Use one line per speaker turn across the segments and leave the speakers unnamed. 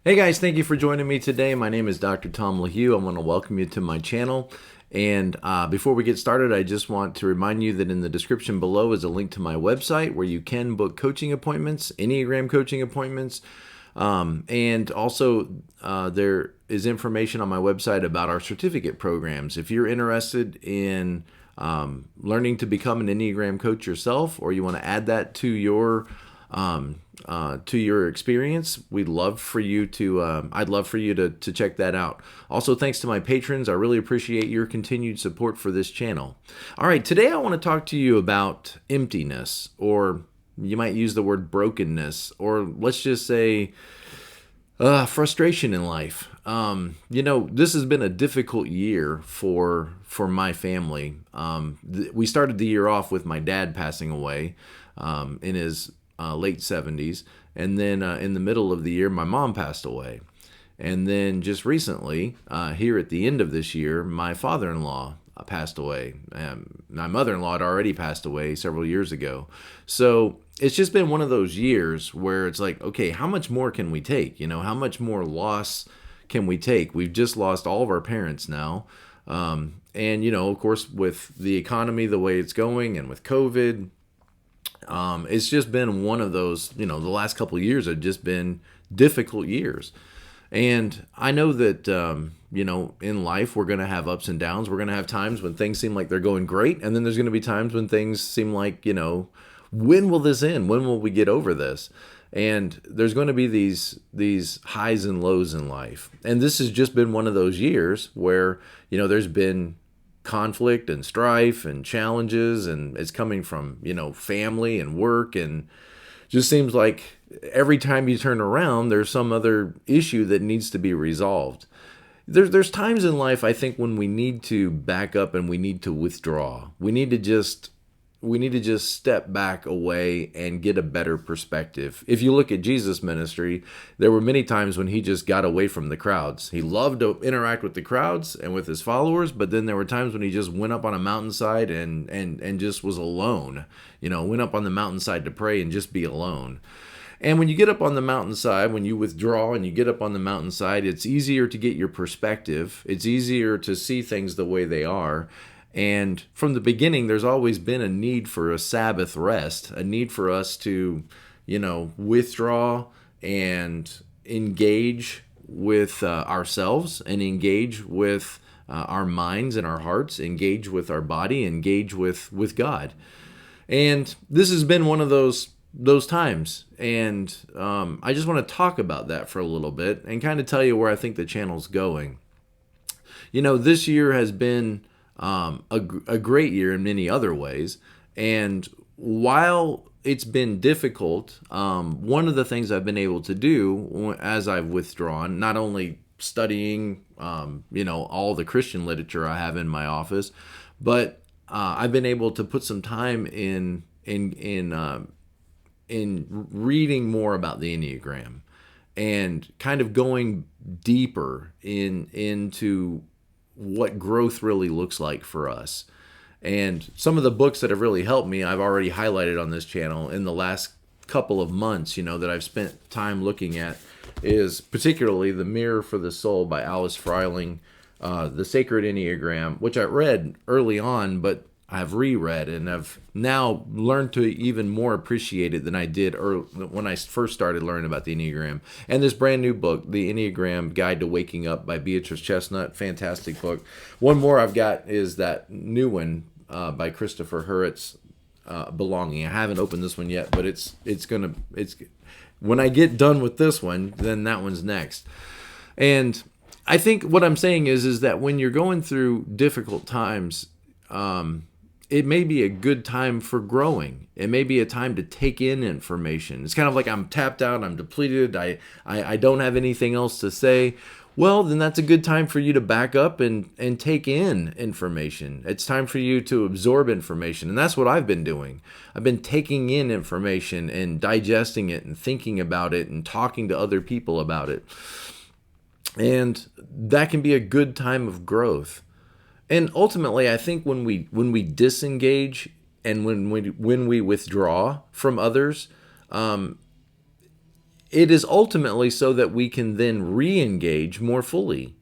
Hey guys, thank you for joining me today. My name is Dr. Tom LaHue. I want to welcome you to my channel. And before we get started, I just want to remind you that in the description below is a link to my website where you can book coaching appointments, Enneagram coaching appointments. And also, there is information on my website about our certificate programs. If you're interested in learning to become an Enneagram coach yourself, or you want to add that to your experience, we'd love for you to I'd love for you to check that out. Also, thanks to my patrons. I really appreciate your continued support for this channel. All right, today I want to talk to you about emptiness, or you might use the word brokenness, or let's just say frustration in life. This has been a difficult year for my family. We started the year off with my dad passing away in his late 70s. And then in the middle of the year, my mom passed away. And then just recently, here at the end of this year, my father-in-law passed away. My mother-in-law had already passed away several years ago. So it's just been one of those years where it's like, okay, how much more can we take? How much more loss can we take? We've just lost all of our parents now. And, of course, with the economy the way it's going and with COVID, it's just been one of those, the last couple of years have just been difficult years. And I know that, in life, we're going to have ups and downs. We're going to have times when things seem like they're going great. And then there's going to be times when things seem like, when will this end? When will we get over this? And there's going to be these highs and lows in life. And this has just been one of those years where, there's been conflict and strife and challenges, and it's coming from family and work, and just seems like every time you turn around there's some other issue that needs to be resolved. There's times in life, I think, when we need to back up and we need to withdraw. We need to just step back away and get a better perspective. If you look at Jesus' ministry, there were many times when he just got away from the crowds. He loved to interact with the crowds and with his followers, but then there were times when he just went up on a mountainside and just was alone. Went up on the mountainside to pray and just be alone. And when you get up on the mountainside, when you withdraw and you get up on the mountainside, it's easier to get your perspective. It's easier to see things the way they are. And from the beginning, there's always been a need for a Sabbath rest, a need for us to, withdraw and engage with ourselves, and engage with our minds and our hearts, engage with our body, engage with God. And this has been one of those times. And I just want to talk about that for a little bit and kind of tell you where I think the channel's going. This year has been a great year in many other ways. And while it's been difficult, one of the things I've been able to do as I've withdrawn, not only studying, all the Christian literature I have in my office, but I've been able to put some time in reading more about the Enneagram and kind of going deeper into what growth really looks like for us. And some of the books that have really helped me, I've already highlighted on this channel in the last couple of months, that I've spent time looking at, is particularly The Mirror for the Soul by Alice Freiling, The Sacred Enneagram, which I read early on, but I've reread and I've now learned to even more appreciate it than I did when I first started learning about the Enneagram. And this brand new book, The Enneagram Guide to Waking Up by Beatrice Chestnut, fantastic book. One more I've got is that new one by Christopher Hurwitz, Belonging. I haven't opened this one yet, but it's when I get done with this one, then that one's next. And I think what I'm saying is that when you're going through difficult times, it may be a good time for growing. It may be a time to take in information. It's kind of like I'm tapped out, I'm depleted, I don't have anything else to say. Well, then that's a good time for you to back up and take in information. It's time for you to absorb information. And that's what I've been doing. I've been taking in information and digesting it and thinking about it and talking to other people about it. And that can be a good time of growth. And ultimately, I think when we disengage and when we withdraw from others, it is ultimately so that we can then re-engage more fully.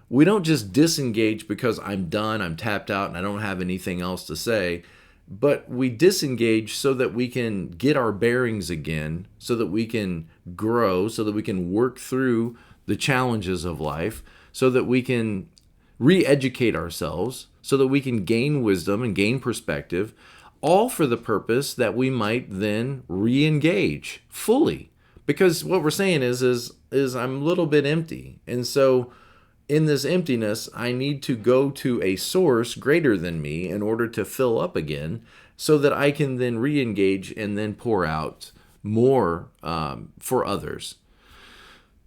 We don't just disengage because I'm done, I'm tapped out, and I don't have anything else to say, but we disengage so that we can get our bearings again, so that we can grow, so that we can work through the challenges of life, so that we can re-educate ourselves, so that we can gain wisdom and gain perspective, all for the purpose that we might then re-engage fully. Because what we're saying is I'm a little bit empty. And so in this emptiness, I need to go to a source greater than me in order to fill up again, so that I can then re-engage and then pour out more for others.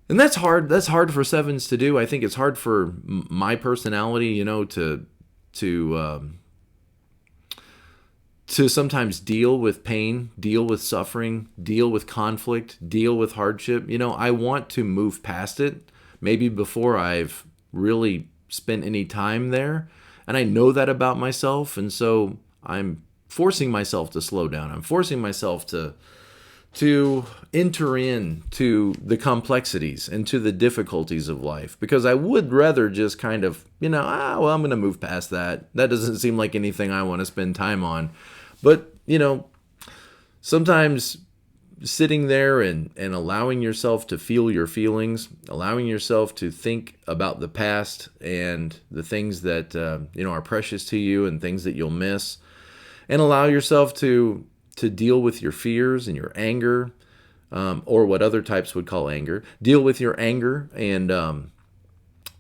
And that's hard. That's hard for sevens to do. I think it's hard for my personality, to sometimes deal with pain, deal with suffering, deal with conflict, deal with hardship. I want to move past it, maybe before I've really spent any time there. And I know that about myself. And so I'm forcing myself to slow down. I'm forcing myself to enter into the complexities and to the difficulties of life, because I would rather just kind of, I'm going to move past that. That doesn't seem like anything I want to spend time on. But, sometimes sitting there and allowing yourself to feel your feelings, allowing yourself to think about the past and the things that, are precious to you and things that you'll miss, and allow yourself to deal with your fears and your anger, or what other types would call anger. Deal with your anger, and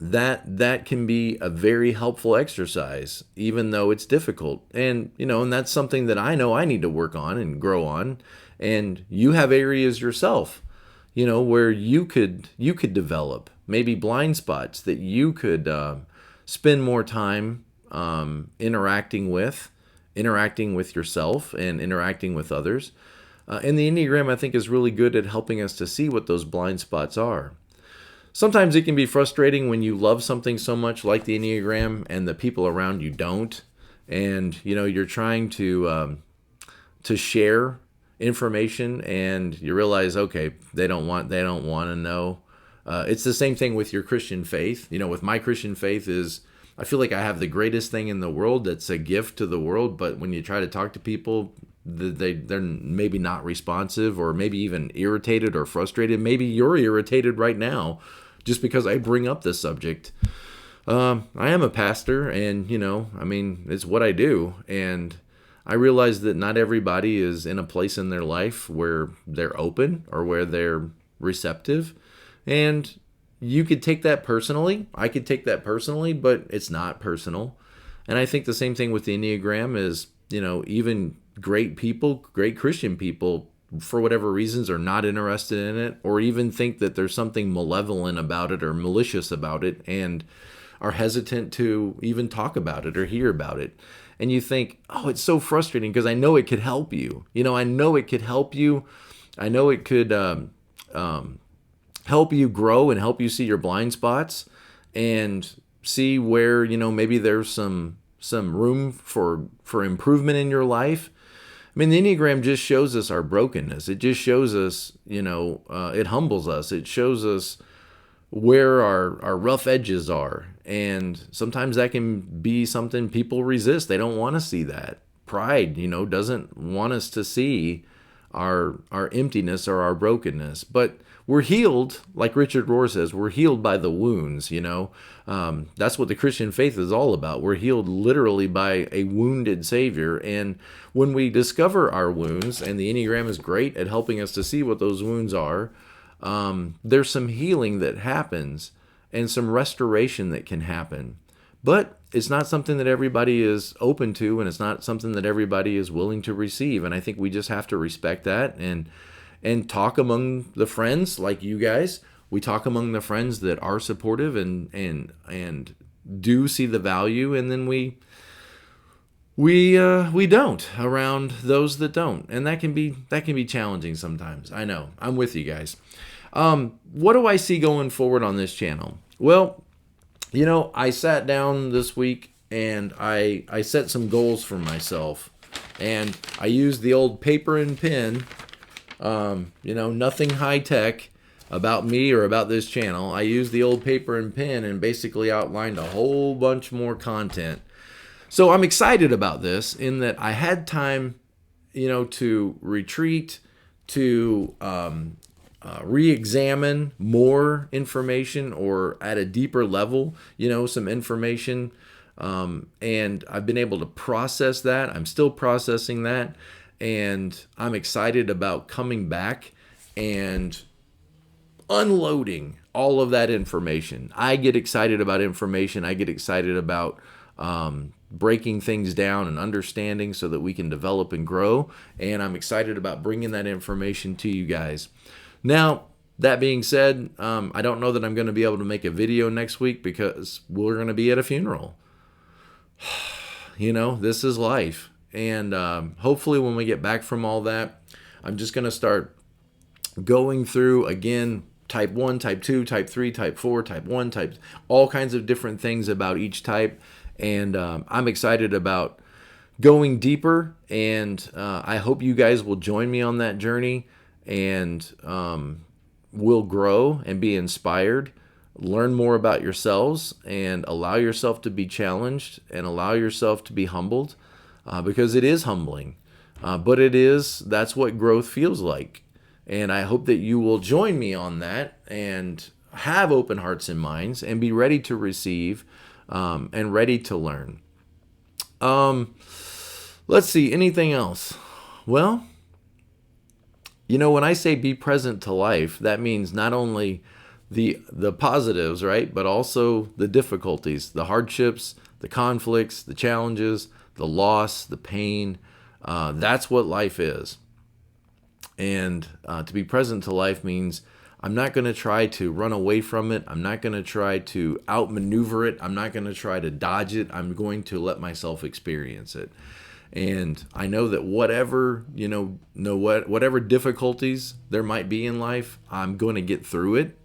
that can be a very helpful exercise, even though it's difficult. And and that's something that I know I need to work on and grow on. And you have areas yourself, where you could develop maybe blind spots that you could spend more time interacting with yourself and interacting with others. And the Enneagram, I think, is really good at helping us to see what those blind spots are. Sometimes it can be frustrating when you love something so much like the Enneagram and the people around you don't. And, you're trying to share information and you realize, okay, they don't want to know. It's the same thing with your Christian faith. With my Christian faith is, I feel like I have the greatest thing in the world that's a gift to the world, but when you try to talk to people, they're maybe not responsive, or maybe even irritated or frustrated. Maybe you're irritated right now just because I bring up this subject. I am a pastor, and it's what I do, and I realize that not everybody is in a place in their life where they're open or where they're receptive, and you could take that personally. I could take that personally, but it's not personal. And I think the same thing with the Enneagram is, even great people, great Christian people, for whatever reasons, are not interested in it, or even think that there's something malevolent about it or malicious about it, and are hesitant to even talk about it or hear about it. And you think, oh, it's so frustrating because I know it could help you. I know it could help you. I know it could help you grow and help you see your blind spots and see where, maybe there's some room for improvement in your life. I mean, the Enneagram just shows us our brokenness. It just shows us, it humbles us. It shows us where our rough edges are. And sometimes that can be something people resist. They don't want to see that. Pride, doesn't want us to see our emptiness or our brokenness. But we're healed, like Richard Rohr says, we're healed by the wounds, That's what the Christian faith is all about. We're healed literally by a wounded Savior. And when we discover our wounds, and the Enneagram is great at helping us to see what those wounds are, there's some healing that happens and some restoration that can happen. But it's not something that everybody is open to, and it's not something that everybody is willing to receive. And I think we just have to respect that and talk among the friends like you guys. We talk among the friends that are supportive and do see the value, and then we don't around those that don't. And that can be challenging sometimes. I know. I'm with you guys. What do I see going forward on this channel? Well, I sat down this week and I set some goals for myself, and I used the old paper and pen Nothing high tech about me or about this channel. I used the old paper and pen and basically outlined a whole bunch more content. So I'm excited about this in that I had time, to retreat, to re-examine more information or at a deeper level, some information. And I've been able to process that. I'm still processing that. And I'm excited about coming back and unloading all of that information. I get excited about information. I get excited about breaking things down and understanding so that we can develop and grow. And I'm excited about bringing that information to you guys. Now, that being said, I don't know that I'm going to be able to make a video next week because we're going to be at a funeral. This is life. And hopefully when we get back from all that, I'm just going to start going through, again, type 1, type 2, type 3, type 4, type 1, all kinds of different things about each type. And I'm excited about going deeper. And I hope you guys will join me on that journey and will grow and be inspired. Learn more about yourselves and allow yourself to be challenged and allow yourself to be humbled because it is humbling. But that's what growth feels like. And I hope that you will join me on that and have open hearts and minds and be ready to receive and ready to learn. Let's see, anything else? Well, when I say be present to life, that means not only the positives, right, but also the difficulties, the hardships, the conflicts, the challenges, the loss, the pain. That's what life is. And to be present to life means I'm not going to try to run away from it. I'm not going to try to outmaneuver it. I'm not going to try to dodge it. I'm going to let myself experience it. And I know that whatever difficulties there might be in life, I'm going to get through it.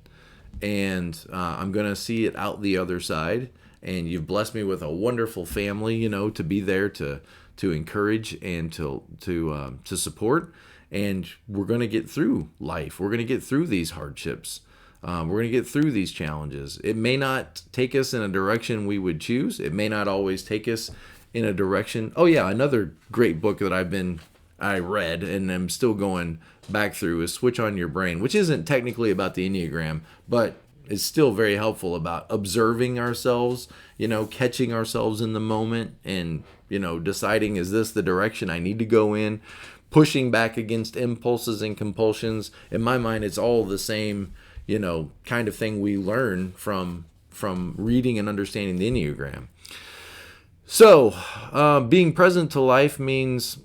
And I'm going to see it out the other side. And you've blessed me with a wonderful family, to be there to encourage and to support. And we're going to get through life. We're going to get through these hardships. We're going to get through these challenges. It may not take us in a direction we would choose. It may not always take us in a direction. Oh yeah, another great book that I read and I'm still going back through is Switch on Your Brain, which isn't technically about the Enneagram, but is still very helpful about observing ourselves, catching ourselves in the moment and, deciding, is this the direction I need to go in? Pushing back against impulses and compulsions. In my mind, it's all the same, kind of thing we learn from reading and understanding the Enneagram. So, being present to life means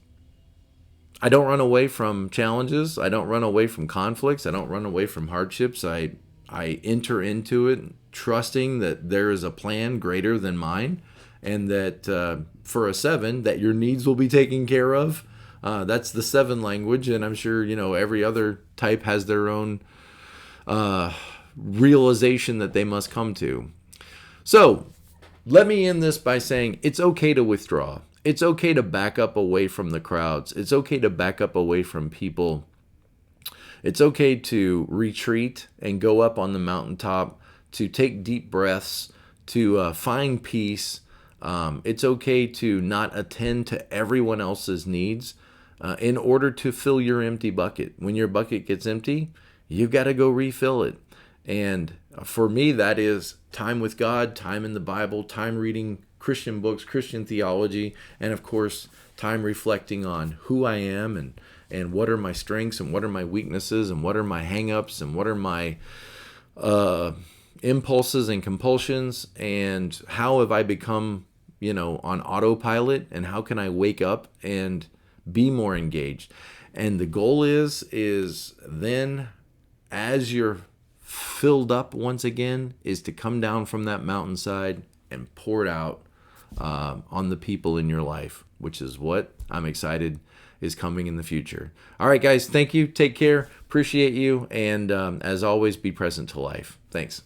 I don't run away from challenges. I don't run away from conflicts. I don't run away from hardships. I enter into it trusting that there is a plan greater than mine and that for a 7, that your needs will be taken care of. That's the 7 language, and I'm sure every other type has their own realization that they must come to. So let me end this by saying it's okay to withdraw. It's okay to back up away from the crowds. It's okay to back up away from people. It's okay to retreat and go up on the mountaintop, to take deep breaths, to find peace. It's okay to not attend to everyone else's needs in order to fill your empty bucket. When your bucket gets empty, you've got to go refill it. And for me, that is time with God, time in the Bible, time reading Christian books, Christian theology, and of course, time reflecting on who I am and what are my strengths and what are my weaknesses and what are my hang-ups and what are my impulses and compulsions and how have I become, on autopilot and how can I wake up and be more engaged. And the goal is then as you're filled up once again is to come down from that mountainside and pour it out on the people in your life, which is what I'm excited is coming in the future. All right, guys, thank you. Take care. Appreciate you. And as always, be present to life. Thanks.